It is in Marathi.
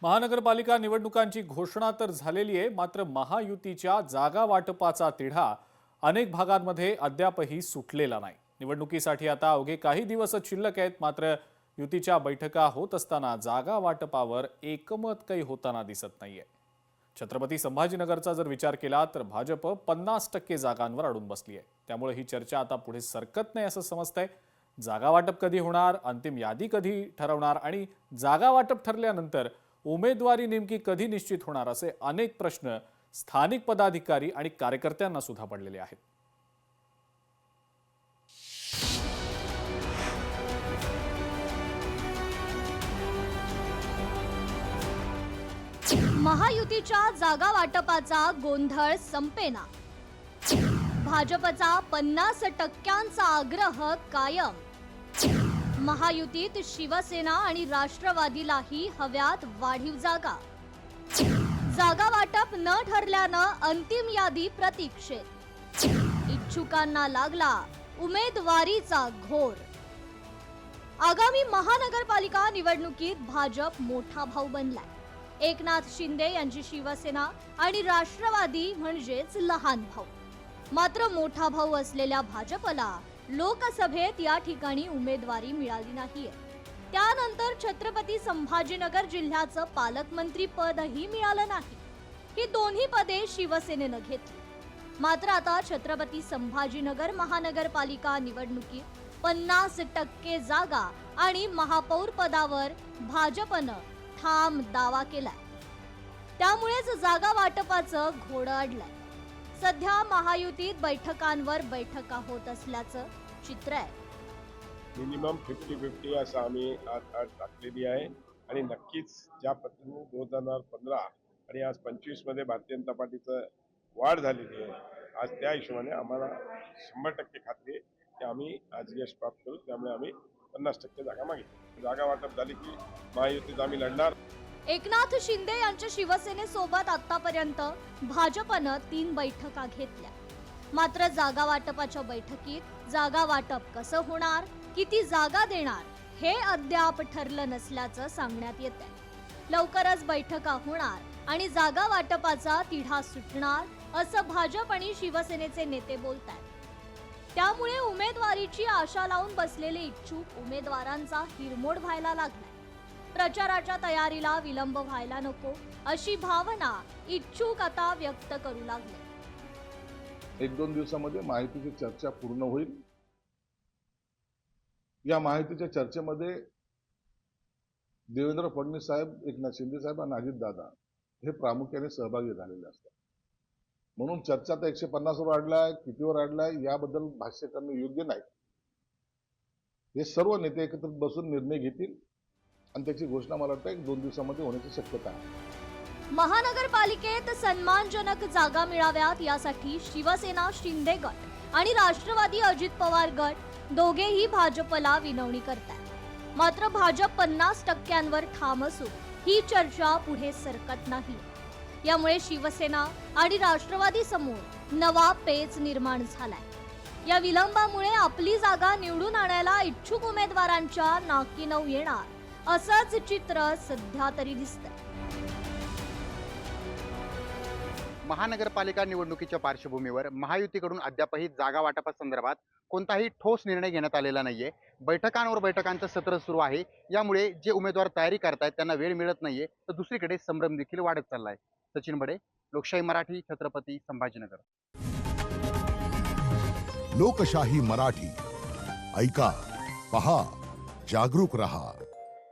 महानगरपालिका निवडणुकांची घोषणा तर झालेली आहे, मात्र महायुतीच्या जागा वाटपाचा तिढा अनेक भागांमध्ये अद्यापही सुटलेला नाही। निवडणुकीसाठी आता अवघे काही दिवसच शिल्लक आहेत, मात्र युतीच्या बैठका होत असताना जागा वाटपावर एकमत काही होताना दिसत नाहीये। छत्रपती संभाजीनगरचा जर विचार केला तर भाजप 50% जागांवर अडून बसली आहे। त्यामुळे ही चर्चा आता पुढे सरकत नाही असं समजतंय। जागा वाटप कधी होणार, अंतिम यादी कधी ठरवणार आणि जागा वाटप ठरल्यानंतर उमेदवारी नेमकी कधी निश्चित होणार असे अनेक प्रश्न स्थानिक पदाधिकारी आणि कार्यकर्त्यांना सुद्धा पडलेले आहेत। महायुतीच्या जागा वाटपाचा गोंधळ संपेना। भाजपचा 50% आग्रह कायम। महायुतीत शिवसेना आणि राष्ट्रवादीलाही हव्यात वाढीव जागा। जागा वाटप न ठरल्यानं अंतिम यादी प्रतीक्षेत। इच्छुकांना लागला उमेदवारीचा घोर। आगामी महानगरपालिका निवडणुकीत भाजप मोठा भाऊ बनलाय। एकनाथ शिंदे यांची शिवसेना आणि राष्ट्रवादी म्हणजेच लहान भाऊ। मात्र मोठा भाऊ असलेल्या भाजपला लोकसभेत या ठिकाणी उमेदवारी मिळाली नाहीये। त्यानंतर छत्रपती संभाजीनगर जिल्ह्याचं पालकमंत्री पदही मिळालं नाही। ही दोन्ही पदे शिवसेनेनं घेतली। मात्र आता छत्रपती संभाजीनगर महानगरपालिका निवडणुकीत 50% जागा आणि महापौर पदावर भाजपनं ठाम दावा केलाय। त्यामुळेच जागा वाटपाचं घोडं अडलंय। सध्या महायुतीत बैठकांवर बैठका होत असल्याचं चित्र आहे। मिनिमम 50-50 असं आम्ही आज टाकलेली आहे आणि नक्कीच ज्या पद्धतीने 2015 आणि आज 25 मध्ये भारतीय जनता पार्टीचं वाढ झालेली आहे, आज त्या हिशोबाने आम्हाला 100% खात्री आहे की आम्ही आज यश प्राप्त करू। त्यामुळे आम्ही 50% जागा मागितली। जागा वाटप झाली की महायुतीत आम्ही लढणार। एकनाथ शिंदे यांच्या शिवसेनेसोबत आतापर्यंत भाजपनं 3 बैठका घेतल्या। मात्र जागा वाटपाच्या बैठकीत जागा वाटप कसं होणार, किती जागा देणार हे अद्याप ठरलं नसल्याचं सांगण्यात येतंय। लवकरच बैठका होणार आणि जागा वाटपाचा तिढा सुटणार असं भाजप आणि शिवसेनेचे नेते बोलतायत। त्यामुळे उमेदवारीची आशा लावून बसलेले इच्छुक उमेदवारांचा हिरमोड व्हायला लागलाय। प्रचाराच्या तयारीला विलंब व्हायला नको अशी भावना इच्छुक आता व्यक्त करू लागले। 1-2 दिवसामध्ये माहितीची चर्चा पूर्ण होईल। या माहितीच्या चर्चेमध्ये देवेंद्र फडणवीस साहेब, एकनाथ शिंदे साहेब आणि अजित दादा हे प्रामुख्याने सहभागी झालेले असतात। म्हणून चर्चा तर 150 वर अडलाय, कितीवर अडलाय याबद्दल भाष्य करणं योग्य नाही। हे सर्व नेते एकत्रित बसून निर्णय घेतील आणि त्याची घोषणा मला वाटतं 1-2 दिवसामध्ये होण्याची शक्यता आहे। महानगरपालिकेत सन्मानजनक जागा मिळाव्यात यासाठी शिवसेना शिंदे गट आणि राष्ट्रवादी अजित पवार गट दोघेही भाजपला विनवणी करतात। मात्र भाजप 50%वर ठाम असून ही चर्चा पुढे सरकत नाही। यामुळे शिवसेना आणि राष्ट्रवादी समोर नवा पेच निर्माण झालाय। या विलंबामुळे आपली जागा निवडून आणायला इच्छुक उमेदवारांच्या नाकी नऊ येणार असंच चित्र सध्या तरी दिसतंय। महानगरपालिका निवडणुकीच्या पार्श्वभूमीवर महायुतीकडून अद्यापही जागा वाटपासंदर्भात कोणताही ठोस निर्णय घेण्यात आलेला नाहीये। बैठकांवर बैठकांचं सत्र सुरू आहे। यामुळे जे उमेदवार तयारी करतायत त्यांना वेळ मिळत नाहीये, तर दुसरीकडे संभ्रम देखील वाढत चाललाय। सचिन बडे, लोकशाही मराठी, छत्रपती संभाजीनगर। लोकशाही मराठी ऐका, पहा, जागरूक रहा।